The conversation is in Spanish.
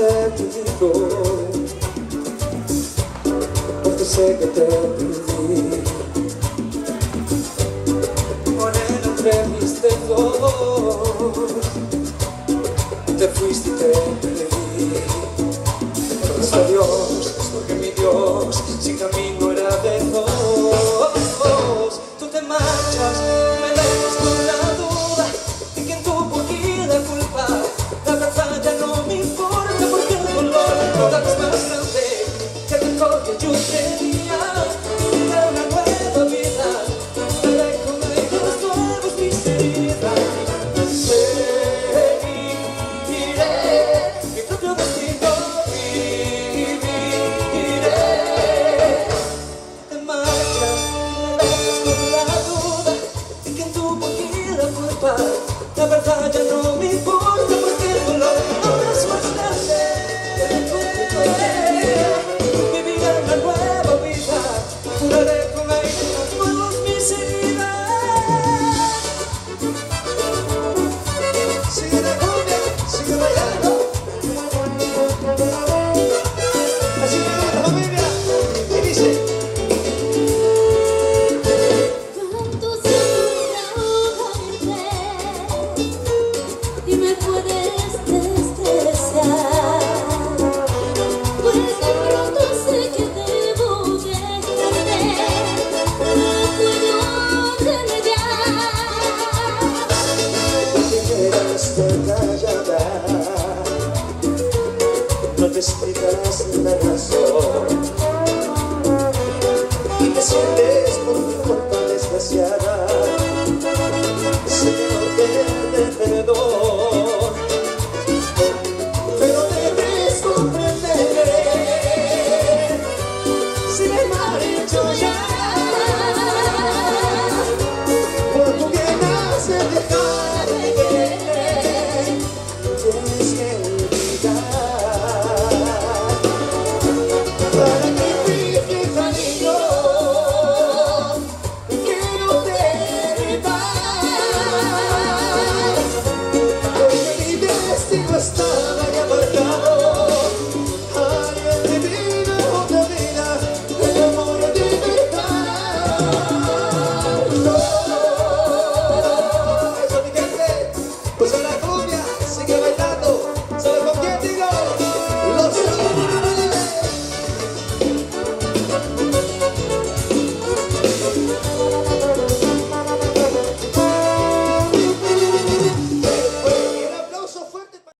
te digo, porque sé que te perdí. Morena entre mis dedos, te fuiste y te perdí. Gracias a Dios, porque mi Dios sin camino era de dos. Tú te marchas, me dejas con la duda de quién tuvo aquí la culpa. La verdad ya no me importa, porque el dolor toda es más grande que el rencor que yo tenía. Era una nueva vida, me dejo de los nuevos mis heridas. Seguiré mi propio destino, viviré. Te marchas, me dejas con la duda de quién tuvo aquí la culpa. La verdad ya no me importa, porque el dolor ahora es más grande. Viviré una nueva vida, curaré con aire nuevos mis heridas. Sigue la cumbia, sigue bailando. Así que la familia, y dice: Cuánto seguramente y me puedes despreciar, pues de pronto sé que debo dejarte, no puedo remediar. porque quedas tan callada, no te explicas la razón y te sientes